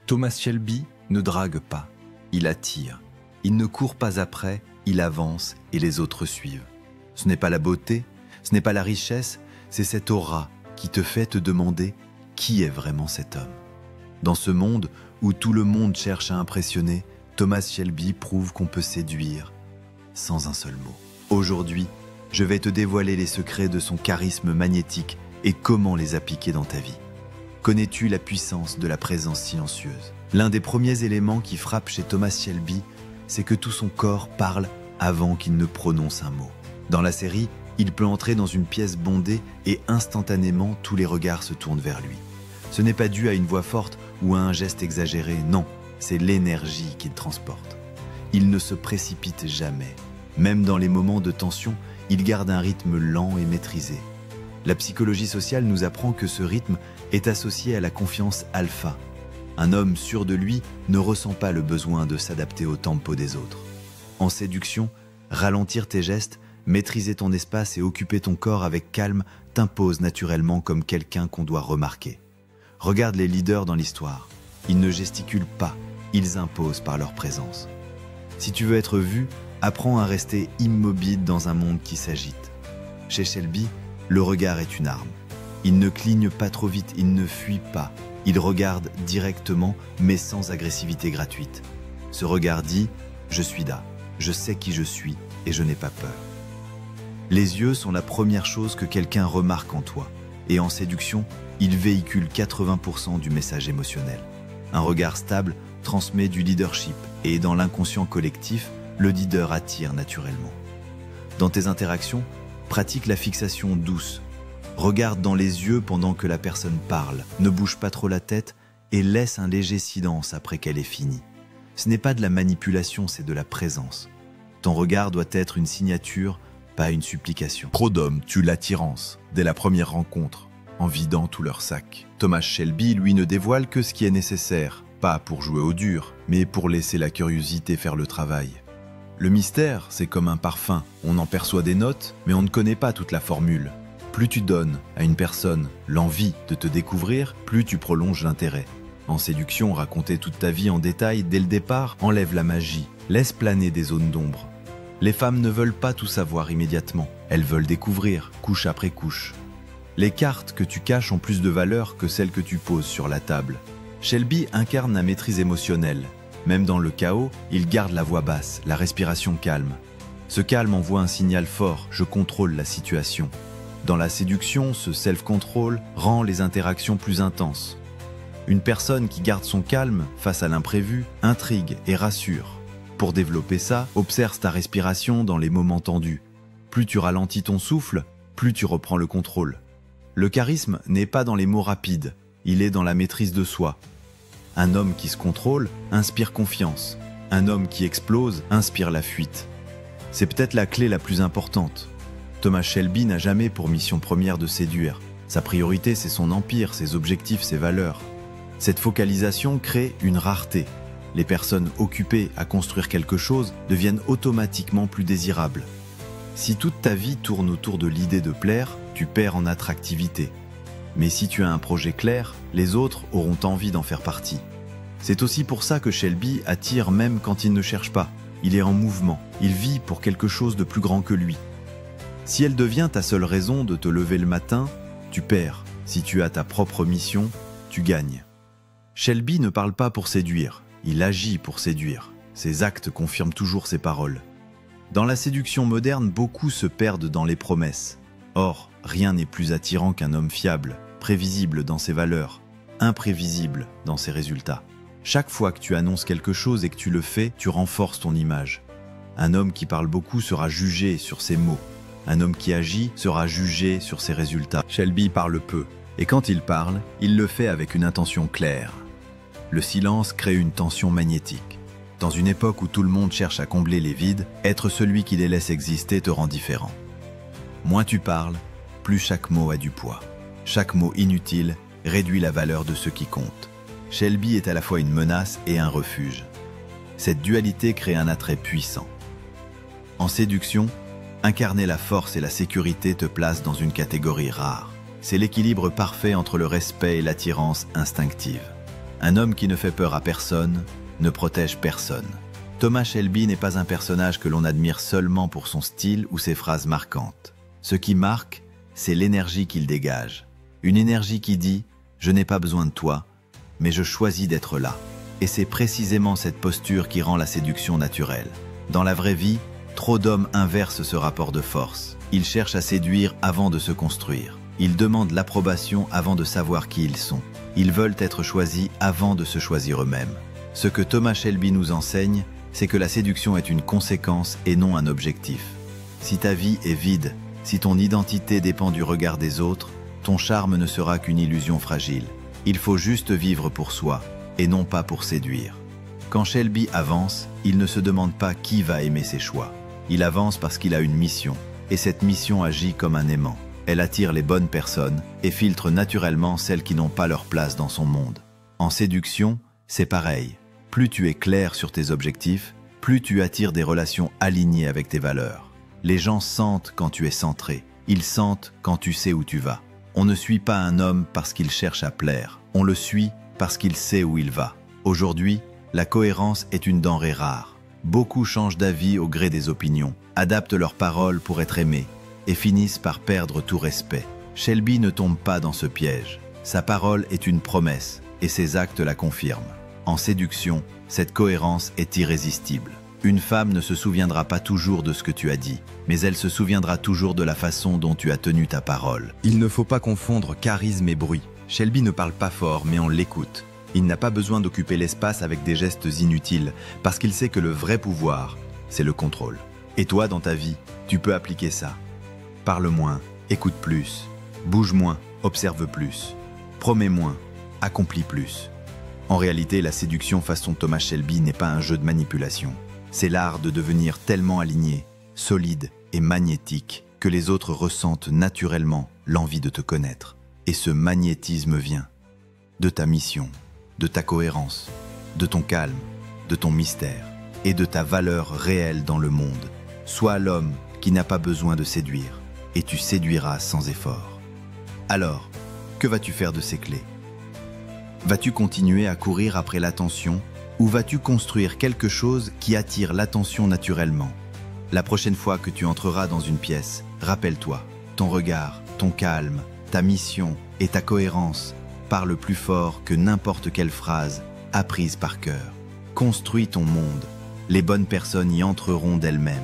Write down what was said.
Thomas Shelby ne drague pas, il attire. Il ne court pas après, il avance et les autres suivent. Ce n'est pas la beauté, ce n'est pas la richesse, c'est cette aura qui te fait te demander qui est vraiment cet homme. Dans ce monde où tout le monde cherche à impressionner, Thomas Shelby prouve qu'on peut séduire sans un seul mot. Aujourd'hui, je vais te dévoiler les secrets de son charisme magnétique et comment les appliquer dans ta vie. Connais-tu la puissance de la présence silencieuse? L'un des premiers éléments qui frappe chez Thomas Shelby, c'est que tout son corps parle avant qu'il ne prononce un mot. Dans la série, il peut entrer dans une pièce bondée et instantanément tous les regards se tournent vers lui. Ce n'est pas dû à une voix forte ou à un geste exagéré, non, c'est l'énergie qu'il transporte. Il ne se précipite jamais. Même dans les moments de tension, il garde un rythme lent et maîtrisé. La psychologie sociale nous apprend que ce rythme est associé à la confiance alpha. Un homme sûr de lui ne ressent pas le besoin de s'adapter au tempo des autres. En séduction, ralentir tes gestes, maîtriser ton espace et occuper ton corps avec calme t'impose naturellement comme quelqu'un qu'on doit remarquer. Regarde les leaders dans l'histoire. Ils ne gesticulent pas, ils imposent par leur présence. Si tu veux être vu, apprends à rester immobile dans un monde qui s'agite. Chez Shelby, le regard est une arme. Il ne cligne pas trop vite, il ne fuit pas. Il regarde directement, mais sans agressivité gratuite. Ce regard dit « Je suis là, je sais qui je suis et je n'ai pas peur ». Les yeux sont la première chose que quelqu'un remarque en toi. Et en séduction, ils véhiculent 80% du message émotionnel. Un regard stable transmet du leadership et dans l'inconscient collectif, le leader attire naturellement. Dans tes interactions, pratique la fixation douce. Regarde dans les yeux pendant que la personne parle, ne bouge pas trop la tête et laisse un léger silence après qu'elle ait fini. Ce n'est pas de la manipulation, c'est de la présence. Ton regard doit être une signature, pas une supplication. Trop d'hommes tuent l'attirance dès la première rencontre, en vidant tout leur sac. Thomas Shelby, lui, ne dévoile que ce qui est nécessaire, pas pour jouer au dur, mais pour laisser la curiosité faire le travail. Le mystère, c'est comme un parfum. On en perçoit des notes, mais on ne connaît pas toute la formule. Plus tu donnes à une personne l'envie de te découvrir, plus tu prolonges l'intérêt. En séduction, raconter toute ta vie en détail dès le départ enlève la magie, laisse planer des zones d'ombre. Les femmes ne veulent pas tout savoir immédiatement. Elles veulent découvrir, couche après couche. Les cartes que tu caches ont plus de valeur que celles que tu poses sur la table. Shelby incarne la maîtrise émotionnelle. Même dans le chaos, il garde la voix basse, la respiration calme. Ce calme envoie un signal fort, je contrôle la situation. Dans la séduction, ce self-control rend les interactions plus intenses. Une personne qui garde son calme face à l'imprévu intrigue et rassure. Pour développer ça, observe ta respiration dans les moments tendus. Plus tu ralentis ton souffle, plus tu reprends le contrôle. Le charisme n'est pas dans les mots rapides, il est dans la maîtrise de soi. Un homme qui se contrôle inspire confiance. Un homme qui explose inspire la fuite. C'est peut-être la clé la plus importante. Thomas Shelby n'a jamais pour mission première de séduire. Sa priorité, c'est son empire, ses objectifs, ses valeurs. Cette focalisation crée une rareté. Les personnes occupées à construire quelque chose deviennent automatiquement plus désirables. Si toute ta vie tourne autour de l'idée de plaire, tu perds en attractivité. Mais si tu as un projet clair, les autres auront envie d'en faire partie. C'est aussi pour ça que Shelby attire même quand il ne cherche pas. Il est en mouvement, il vit pour quelque chose de plus grand que lui. Si elle devient ta seule raison de te lever le matin, tu perds. Si tu as ta propre mission, tu gagnes. Shelby ne parle pas pour séduire, il agit pour séduire. Ses actes confirment toujours ses paroles. Dans la séduction moderne, beaucoup se perdent dans les promesses. Or, rien n'est plus attirant qu'un homme fiable, prévisible dans ses valeurs, imprévisible dans ses résultats. Chaque fois que tu annonces quelque chose et que tu le fais, tu renforces ton image. Un homme qui parle beaucoup sera jugé sur ses mots. Un homme qui agit sera jugé sur ses résultats. Shelby parle peu, et quand il parle, il le fait avec une intention claire. Le silence crée une tension magnétique. Dans une époque où tout le monde cherche à combler les vides, être celui qui les laisse exister te rend différent. Moins tu parles, plus chaque mot a du poids. Chaque mot inutile réduit la valeur de ce qui compte. Shelby est à la fois une menace et un refuge. Cette dualité crée un attrait puissant. En séduction, incarner la force et la sécurité te place dans une catégorie rare. C'est l'équilibre parfait entre le respect et l'attirance instinctive. Un homme qui ne fait peur à personne ne protège personne. Thomas Shelby n'est pas un personnage que l'on admire seulement pour son style ou ses phrases marquantes. Ce qui marque, c'est l'énergie qu'il dégage. Une énergie qui dit « Je n'ai pas besoin de toi, mais je choisis d'être là ». Et c'est précisément cette posture qui rend la séduction naturelle. Dans la vraie vie, trop d'hommes inversent ce rapport de force. Ils cherchent à séduire avant de se construire. Ils demandent l'approbation avant de savoir qui ils sont. Ils veulent être choisis avant de se choisir eux-mêmes. Ce que Thomas Shelby nous enseigne, c'est que la séduction est une conséquence et non un objectif. Si ta vie est vide, si ton identité dépend du regard des autres, ton charme ne sera qu'une illusion fragile. Il faut juste vivre pour soi, et non pas pour séduire. Quand Shelby avance, il ne se demande pas qui va aimer ses choix. Il avance parce qu'il a une mission, et cette mission agit comme un aimant. Elle attire les bonnes personnes et filtre naturellement celles qui n'ont pas leur place dans son monde. En séduction, c'est pareil. Plus tu es clair sur tes objectifs, plus tu attires des relations alignées avec tes valeurs. Les gens sentent quand tu es centré. Ils sentent quand tu sais où tu vas. On ne suit pas un homme parce qu'il cherche à plaire. On le suit parce qu'il sait où il va. Aujourd'hui, la cohérence est une denrée rare. Beaucoup changent d'avis au gré des opinions, adaptent leurs paroles pour être aimés et finissent par perdre tout respect. Shelby ne tombe pas dans ce piège. Sa parole est une promesse et ses actes la confirment. En séduction, cette cohérence est irrésistible. Une femme ne se souviendra pas toujours de ce que tu as dit, mais elle se souviendra toujours de la façon dont tu as tenu ta parole. Il ne faut pas confondre charisme et bruit. Shelby ne parle pas fort, mais on l'écoute. Il n'a pas besoin d'occuper l'espace avec des gestes inutiles, parce qu'il sait que le vrai pouvoir, c'est le contrôle. Et toi, dans ta vie, tu peux appliquer ça. Parle moins, écoute plus, bouge moins, observe plus, promets moins, accomplis plus. En réalité, la séduction façon Thomas Shelby n'est pas un jeu de manipulation. C'est l'art de devenir tellement aligné, solide et magnétique que les autres ressentent naturellement l'envie de te connaître. Et ce magnétisme vient de ta mission, de ta cohérence, de ton calme, de ton mystère et de ta valeur réelle dans le monde. Sois l'homme qui n'a pas besoin de séduire et tu séduiras sans effort. Alors, que vas-tu faire de ces clés ? Vas-tu continuer à courir après l'attention ou vas-tu construire quelque chose qui attire l'attention naturellement ? La prochaine fois que tu entreras dans une pièce, rappelle-toi, ton regard, ton calme, ta mission et ta cohérence parlent plus fort que n'importe quelle phrase apprise par cœur. Construis ton monde. Les bonnes personnes y entreront d'elles-mêmes.